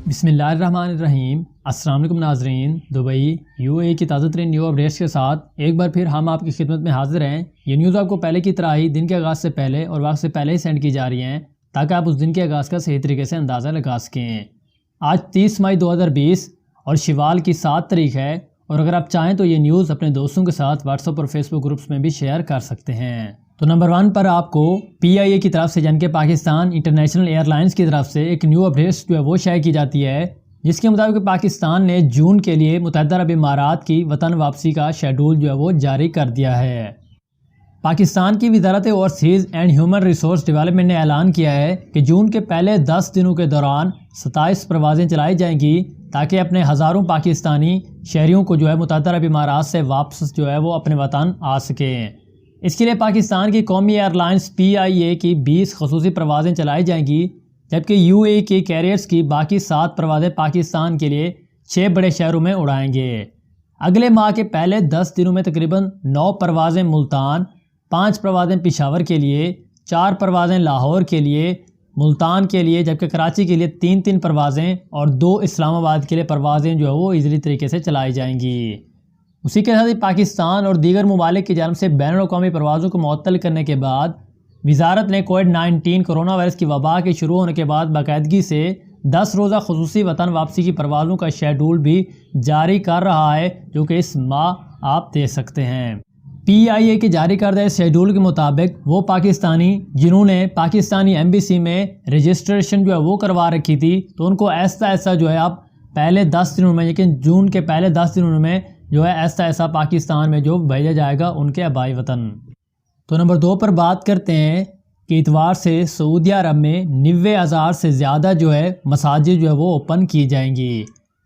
بسم اللہ الرحمن الرحیم۔ السلام علیکم ناظرین، دبئی UAE کی تازہ ترین نیو اپڈیٹس کے ساتھ ایک بار پھر ہم آپ کی خدمت میں حاضر ہیں۔ یہ نیوز آپ کو پہلے کی طرح ہی دن کے آغاز سے پہلے اور وقت سے پہلے ہی سینڈ کی جا رہی ہیں تاکہ آپ اس دن کے آغاز کا صحیح طریقے سے اندازہ لگا سکیں۔ آج 30 مئی 2020 اور شوال کی 7 تاریخ ہے، اور اگر آپ چاہیں تو یہ نیوز اپنے دوستوں کے ساتھ واٹس ایپ اور فیس بک گروپس میں بھی شیئر کر سکتے ہیں۔ تو نمبر 1 پر آپ کو PIA کی طرف سے یعنی کہ پاکستان انٹرنیشنل ایئر لائنز کی طرف سے ایک نیو اپڈیٹس جو ہے وہ شائع کی جاتی ہے، جس کے مطابق پاکستان نے جون کے لیے متحدہ عرب امارات کی وطن واپسی کا شیڈول جو ہے وہ جاری کر دیا ہے۔ پاکستان کی وزارت overseas and human resource development نے اعلان کیا ہے کہ جون کے پہلے 10 دنوں کے دوران 27 پروازیں چلائی جائیں گی تاکہ اپنے ہزاروں پاکستانی شہریوں کو جو ہے متحدہ عرب امارات سے واپس جو ہے وہ اپنے وطن آ سکیں۔ اس کے لیے پاکستان کی قومی ایئر لائنز PIA کی 20 خصوصی پروازیں چلائی جائیں گی، جبکہ UAE کے کیریئرز کی باقی 7 پروازیں پاکستان کے لیے 6 بڑے شہروں میں اڑائیں گے۔ اگلے ماہ کے پہلے 10 دنوں میں تقریباً 9 پروازیں ملتان، 5 پروازیں پشاور کے لیے، 4 پروازیں لاہور کے لیے، ملتان کے لیے، جبکہ کراچی کے لیے 3 پروازیں اور 2 اسلام آباد کے لیے پروازیں جو ہے وہ ایزلی طریقے سے چلائی جائیں گی۔ اسی کے ساتھ ہی پاکستان اور دیگر ممالک کی جانب سے بین الاقوامی پروازوں کو معطل کرنے کے بعد وزارت نے کووڈ-19 کرونا وائرس کی وبا کے شروع ہونے کے بعد باقاعدگی سے 10 روزہ خصوصی وطن واپسی کی پروازوں کا شیڈول بھی جاری کر رہا ہے، جو کہ اس ماہ آپ دیکھ سکتے ہیں۔ PIA کے جاری کردہ اس شیڈول کے مطابق وہ پاکستانی جنہوں نے پاکستانی ایمبیسی میں رجسٹریشن جو ہے وہ کروا رکھی تھی، تو ان کو ایسا ایسا جو ہے اب پہلے 10 دنوں میں، لیکن جون کے پہلے 10 دنوں میں جو ہے ایسا ایسا پاکستان میں جو بھیجا جائے گا ان کے آبائی وطن۔ تو نمبر 2 پر بات کرتے ہیں کہ اتوار سے سعودی عرب میں 90,000 سے زیادہ جو ہے مساجد جو ہے وہ اوپن کی جائیں گی۔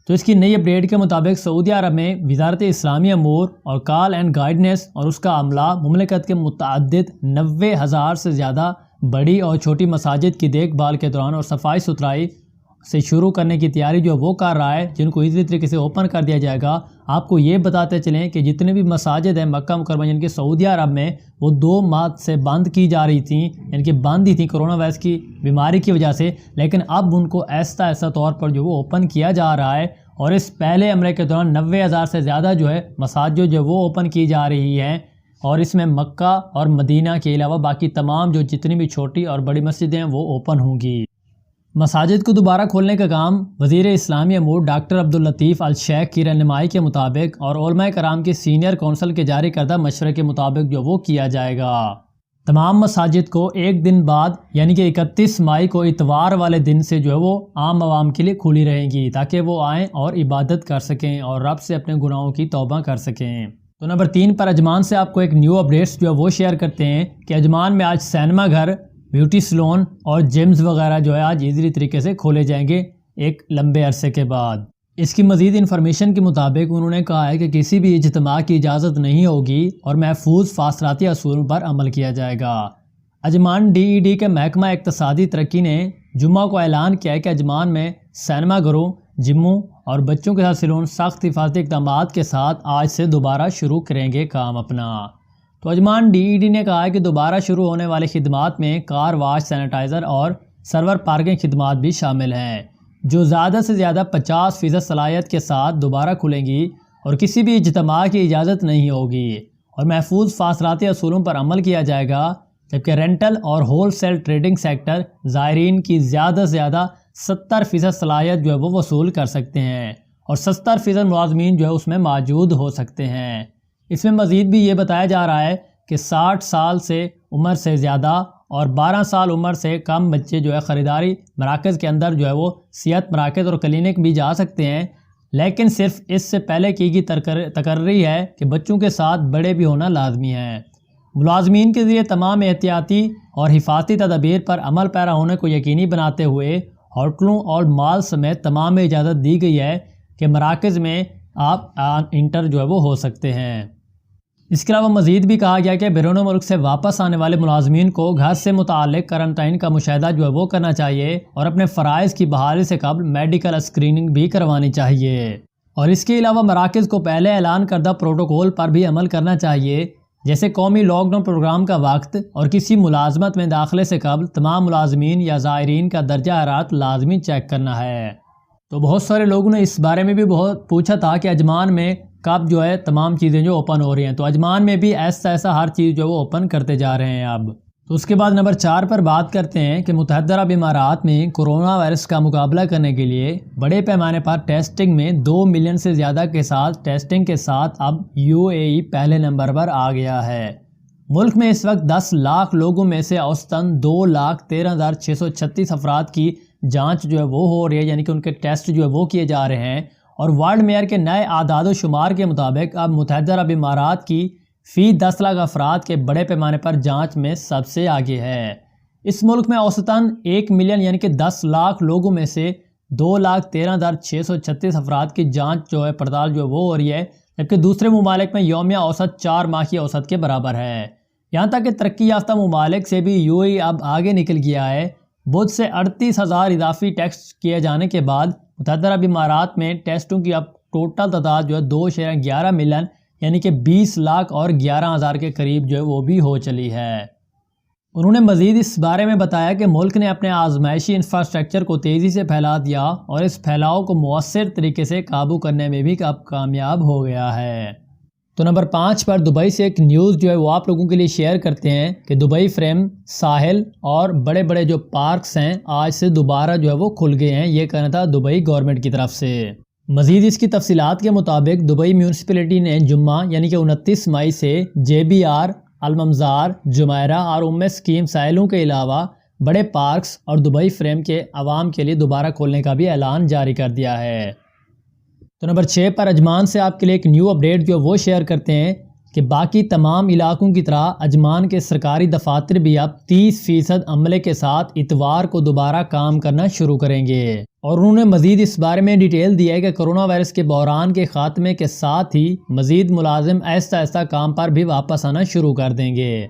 تو اس کی نئی اپڈیٹ کے مطابق سعودی عرب میں وزارت اسلامی امور اور کال اینڈ گائیڈنس اور اس کا عملہ مملکت کے متعدد 90,000 سے زیادہ بڑی اور چھوٹی مساجد کی دیکھ بھال کے دوران اور صفائی ستھرائی سے شروع کرنے کی تیاری جو وہ کر رہا ہے، جن کو ایزی طریقے سے اوپن کر دیا جائے گا۔ آپ کو یہ بتاتے چلیں کہ جتنے بھی مساجد ہیں مکہ مکرمہ یعنی کہ سعودی عرب میں، وہ 2 ماہ سے بند کی جا رہی تھیں، یعنی کہ بند ہی تھیں کرونا وائرس کی بیماری کی وجہ سے، لیکن اب ان کو ایسا طور پر جو وہ اوپن کیا جا رہا ہے، اور اس پہلے عملے کے دوران 90,000 سے زیادہ جو ہے مساجد جو وہ اوپن کی جا رہی ہیں، اور اس میں مکہ اور مدینہ کے علاوہ باقی تمام جو جتنی بھی چھوٹی اور بڑی مسجدیں ہیں وہ اوپن ہوں گی۔ مساجد کو دوبارہ کھولنے کا کام وزیر اسلامی امور ڈاکٹر عبداللطیف الشیخ کی رہنمائی کے مطابق اور علماء کرام کی سینئر کونسل کے جاری کردہ مشورے کے مطابق جو وہ کیا جائے گا۔ تمام مساجد کو ایک دن بعد یعنی کہ 31 مئی کو اتوار والے دن سے جو ہے وہ عام عوام کے لیے کھلی رہیں گی تاکہ وہ آئیں اور عبادت کر سکیں اور رب سے اپنے گناہوں کی توبہ کر سکیں۔ تو نمبر 3 پر اجمان سے آپ کو ایک نیو اپڈیٹس جو ہے وہ شیئر کرتے ہیں کہ اجمان میں آج سینما گھر، بیوٹی سلون اور جمز وغیرہ جو ہے آج ایزلی طریقے سے کھولے جائیں گے ایک لمبے عرصے کے بعد۔ اس کی مزید انفارمیشن کے مطابق انہوں نے کہا ہے کہ کسی بھی اجتماع کی اجازت نہیں ہوگی اور محفوظ فاصلاتی اصولوں پر عمل کیا جائے گا۔ اجمان DED کے محکمہ اقتصادی ترقی نے جمعہ کو اعلان کیا ہے کہ اجمان میں سینما گھروں، جموں اور بچوں کے ساتھ سیلون سخت حفاظتی اقدامات کے ساتھ آج سے دوبارہ شروع کریں گے کام اپنا۔ تو اجمان DED نے کہا ہے کہ دوبارہ شروع ہونے والی خدمات میں کار واش، سینیٹائزر اور سرور پارکنگ خدمات بھی شامل ہیں، جو زیادہ سے زیادہ 50% صلاحیت کے ساتھ دوبارہ کھلیں گی، اور کسی بھی اجتماع کی اجازت نہیں ہوگی اور محفوظ فاصلاتی اصولوں پر عمل کیا جائے گا، جبکہ رینٹل اور ہول سیل ٹریڈنگ سیکٹر زائرین کی زیادہ سے زیادہ 70% صلاحیت جو ہے وہ وصول کر سکتے ہیں، اور 70% ملازمین جو ہے اس میں موجود ہو سکتے ہیں۔ اس میں مزید بھی یہ بتایا جا رہا ہے کہ 60 سال سے عمر سے زیادہ اور 12 سال عمر سے کم بچے جو ہے خریداری مراکز کے اندر جو ہے وہ صحت مراکز اور کلینک بھی جا سکتے ہیں، لیکن صرف اس سے پہلے کی گئی تقرری ہے کہ بچوں کے ساتھ بڑے بھی ہونا لازمی ہے۔ ملازمین کے ذریعے تمام احتیاطی اور حفاظتی تدابیر پر عمل پیرا ہونے کو یقینی بناتے ہوئے ہوٹلوں اور مال سمیت تمام میں اجازت دی گئی ہے کہ مراکز میں آپ انٹر جو ہے وہ ہو سکتے ہیں۔ اس کے علاوہ مزید بھی کہا گیا کہ بیرون ملک سے واپس آنے والے ملازمین کو گھر سے متعلق کرنٹائن کا مشاہدہ جو ہے وہ کرنا چاہیے، اور اپنے فرائض کی بحالی سے قبل میڈیکل اسکریننگ بھی کروانی چاہیے، اور اس کے علاوہ مراکز کو پہلے اعلان کردہ پروٹوکول پر بھی عمل کرنا چاہیے، جیسے قومی لاک ڈاؤن پروگرام کا وقت اور کسی ملازمت میں داخلے سے قبل تمام ملازمین یا زائرین کا درجہ حرارت لازمی چیک کرنا ہے۔ تو بہت سارے لوگوں نے اس بارے میں بھی بہت پوچھا تھا کہ عجمان میں کب جو ہے تمام چیزیں جو اوپن ہو رہی ہیں، تو عجمان میں بھی ایسا ہر چیز جو وہ اوپن کرتے جا رہے ہیں اب۔ تو اس کے بعد نمبر 4 پر بات کرتے ہیں کہ متحدہ عرب امارات میں کورونا وائرس کا مقابلہ کرنے کے لیے بڑے پیمانے پر ٹیسٹنگ میں 2 ملین سے زیادہ کے ساتھ ٹیسٹنگ کے ساتھ اب UAE پہلے نمبر پر آ گیا ہے۔ ملک میں اس وقت 10 لاکھ لوگوں میں سے اوسطاً 2,13,636 افراد کی جانچ جو ہے وہ ہو رہی ہے، یعنی کہ ان کے ٹیسٹ جو ہے وہ کیے جا رہے ہیں، اور ورلڈ میئر کے نئے اعداد و شمار کے مطابق اب متحدہ عرب امارات کی فی 10 لاکھ افراد کے بڑے پیمانے پر جانچ میں سب سے آگے ہے۔ اس ملک میں اوسطاً 1 ملین یعنی کہ 10 لاکھ لوگوں میں سے 2,13,636 افراد کی جانچ جو ہے پڑتال جو ہے وہ ہو رہی ہے، جبکہ دوسرے ممالک میں یومیہ اوسط 4 ماہ کی اوسط کے برابر ہے۔ یہاں تک کہ ترقی یافتہ ممالک سے بھی UAE اب آگے نکل گیا ہے۔ بدھ سے 38,000 اضافی ٹیسٹ کیے جانے کے بعد متحدہ عرب امارات میں ٹیسٹوں کی اب ٹوٹل تعداد جو ہے 2.11 ملین یعنی کہ 20 لاکھ اور 11,000 کے قریب جو ہے وہ بھی ہو چلی ہے۔ انہوں نے مزید اس بارے میں بتایا کہ ملک نے اپنے آزمائشی انفراسٹرکچر کو تیزی سے پھیلا دیا اور اس پھیلاؤ کو مؤثر طریقے سے قابو کرنے میں بھی اب کامیاب ہو گیا ہے۔ تو نمبر 5 پر دبئی سے ایک نیوز جو ہے وہ آپ لوگوں کے لیے شیئر کرتے ہیں کہ دبئی فریم، ساحل اور بڑے بڑے جو پارکس ہیں آج سے دوبارہ جو ہے وہ کھل گئے ہیں، یہ کہنا تھا دبئی گورنمنٹ کی طرف سے۔ مزید اس کی تفصیلات کے مطابق دبئی میونسپلٹی نے جمعہ یعنی کہ 29 مئی سے JBR، الممزار، جمیرہ اور اسکیم ساحلوں کے علاوہ بڑے پارکس اور دبئی فریم کے عوام کے لیے دوبارہ کھولنے کا بھی اعلان جاری کر دیا ہے۔ تو نمبر 6 پر عجمان سے آپ کے لیے ایک نیو اپڈیٹ جو وہ شیئر کرتے ہیں کہ باقی تمام علاقوں کی طرح عجمان کے سرکاری دفاتر بھی اب 30% عملے کے ساتھ اتوار کو دوبارہ کام کرنا شروع کریں گے، اور انہوں نے مزید اس بارے میں ڈیٹیل دیا ہے کہ کورونا وائرس کے بحران کے خاتمے کے ساتھ ہی مزید ملازم ایسا کام پر بھی واپس آنا شروع کر دیں گے۔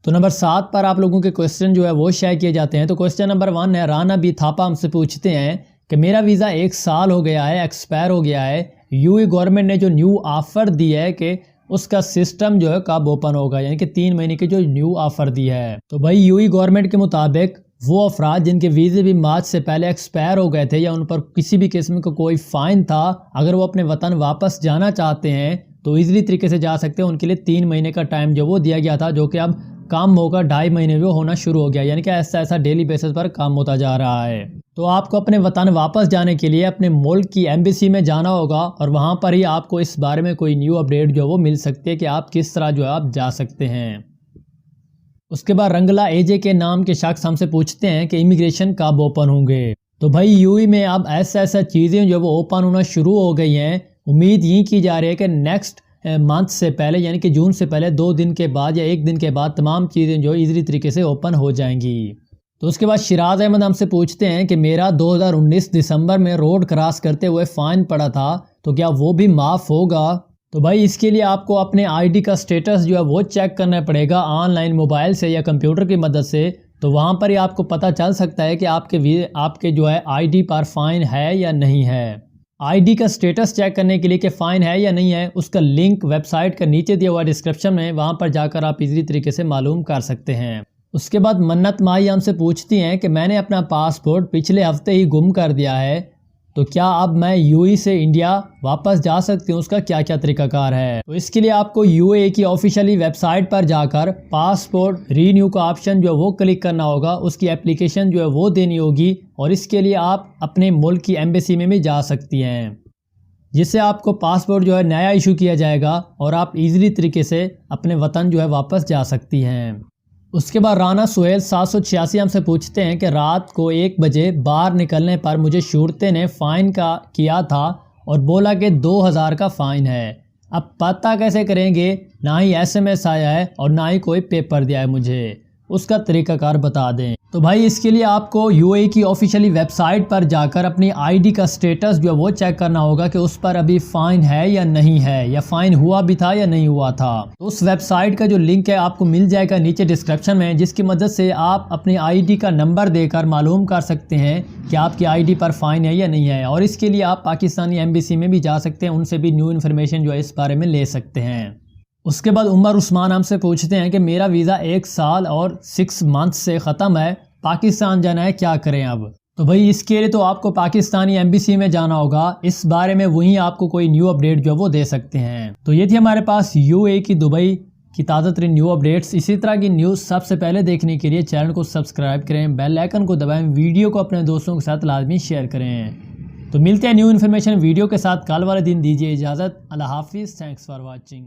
تو نمبر 7 پر آپ لوگوں کے کوسچن جو ہے وہ شیئر کیے جاتے ہیں۔ تو کوسچن نمبر 1 ہے، رانا بی تھاپا ہم سے پوچھتے ہیں کہ میرا ویزا 1 سال ہو گیا ہے، ایکسپائر ہو گیا ہے، UAE گورنمنٹ نے جو نیو آفر دی ہے کہ اس کا سسٹم جو ہے کب اوپن ہوگا، یعنی کہ 3 مہینے کی جو نیو آفر دی ہے۔ تو بھائی UAE گورنمنٹ کے مطابق وہ افراد جن کے ویزے بھی مارچ سے پہلے ایکسپائر ہو گئے تھے یا ان پر کسی بھی قسم کا کوئی فائن تھا، اگر وہ اپنے وطن واپس جانا چاہتے ہیں تو ایزلی طریقے سے جا سکتے ہیں۔ ان کے لیے 3 مہینے کا ٹائم جو وہ دیا گیا تھا، جو کہ اب کام ہوگا 2.5 مہینے میں ہونا شروع ہو گیا، یعنی کہ ایسا ڈیلی بیسس پر کام ہوتا جا رہا ہے۔ تو آپ کو اپنے وطن واپس جانے کے لیے اپنے ملک کی ایمبیسی میں جانا ہوگا، اور وہاں پر ہی آپ کو اس بارے میں کوئی نیو اپڈیٹ جو وہ مل سکتی ہے کہ آپ کس طرح جو ہے آپ جا سکتے ہیں۔ اس کے بعد رنگلا AJ کے نام کے شخص ہم سے پوچھتے ہیں کہ امیگریشن کب اوپن ہوں گے۔ تو بھائی UAE میں اب ایسا چیزیں جو وہ اوپن ہونا شروع ہو گئی ہیں۔ امید یہ کی جا رہی ہے کہ نیکسٹ منتھ سے پہلے یعنی کہ جون سے پہلے 2 دن کے بعد یا 1 دن کے بعد تمام چیزیں جو ایزلی طریقے سے اوپن ہو جائیں گی۔ تو اس کے بعد شراز احمد ہم سے پوچھتے ہیں کہ میرا 2019 دسمبر میں روڈ کراس کرتے ہوئے فائن پڑا تھا، تو کیا وہ بھی معاف ہوگا؟ تو بھائی اس کے لیے آپ کو اپنے ID کا سٹیٹس جو ہے وہ چیک کرنا پڑے گا آن لائن موبائل سے یا کمپیوٹر کی مدد سے، تو وہاں پر ہی آپ کو پتہ چل سکتا ہے کہ آپ کے جو ہے ID پر فائن ہے یا نہیں ہے۔ ID کا سٹیٹس چیک کرنے کے لیے کہ فائن ہے یا نہیں ہے، اس کا لنک ویب سائٹ کا نیچے دیا ہوا ڈسکرپشن میں، وہاں پر جا کر آپ ایزلی طریقے سے معلوم کر سکتے ہیں۔ اس کے بعد منت مائی ہم سے پوچھتی ہیں کہ میں نے اپنا پاسپورٹ پچھلے ہفتے ہی گم کر دیا ہے، تو کیا اب میں UAE سے انڈیا واپس جا سکتی ہوں؟ اس کا کیا طریقہ کار ہے؟ تو اس کے لیے آپ کو UAE کی آفیشیلی ویب سائٹ پر جا کر پاسپورٹ رینیو کا آپشن جو ہے وہ کلک کرنا ہوگا، اس کی اپلیکیشن جو ہے وہ دینی ہوگی، اور اس کے لیے آپ اپنے ملک کی ایمبیسی میں بھی جا سکتی ہیں، جس سے آپ کو پاسپورٹ جو ہے نیا ایشو کیا جائے گا اور آپ ایزلی طریقے سے اپنے وطن جو ہے واپس جا سکتی ہیں۔ اس کے بعد رانا سہیل 786 ہم سے پوچھتے ہیں کہ رات کو 1 بجے باہر نکلنے پر مجھے شورتے نے فائن کیا تھا اور بولا کہ 2000 کا فائن ہے، اب پتہ کیسے کریں گے؟ نہ ہی SMS آیا ہے اور نہ ہی کوئی پیپر دیا ہے مجھے، اس کا طریقہ کار بتا دیں۔ تو بھائی اس کے لیے آپ کو UAE کی آفیشیلی ویب سائٹ پر جا کر اپنی ID کا سٹیٹس جو ہے وہ چیک کرنا ہوگا کہ اس پر ابھی فائن ہے یا نہیں ہے، یا فائن ہوا بھی تھا یا نہیں ہوا تھا۔ تو اس ویب سائٹ کا جو لنک ہے آپ کو مل جائے گا نیچے ڈسکرپشن میں، جس کی مدد سے آپ اپنی ID کا نمبر دے کر معلوم کر سکتے ہیں کہ آپ کی ID پر فائن ہے یا نہیں ہے، اور اس کے لیے آپ پاکستانی ایمبیسی میں بھی جا سکتے ہیں، ان سے بھی نیو انفارمیشن جو ہے اس بارے میں لے سکتے ہیں۔ اس کے بعد عمر عثمان ہم سے پوچھتے ہیں کہ میرا ویزا 1 سال اور 6 منتھ سے ختم ہے، پاکستان جانا ہے، کیا کریں اب؟ تو بھائی اس کے لیے تو آپ کو پاکستانی ایمبیسی میں جانا ہوگا، اس بارے میں وہیں آپ کو کوئی نیو اپڈیٹ جو وہ دے سکتے ہیں۔ تو یہ تھی ہمارے پاس یو اے کی دبئی کی تازہ ترین نیو اپڈیٹس۔ اسی طرح کی نیوز سب سے پہلے دیکھنے کے لیے چینل کو سبسکرائب کریں، بیل آئیکن کو دبائیں، ویڈیو کو اپنے دوستوں کے ساتھ لازمی شیئر کریں۔ تو ملتے ہیں نیو انفارمیشن ویڈیو کے ساتھ، کل والے دن دیجیے اجازت۔ اللہ حافظ، تھینکس فار واچنگ۔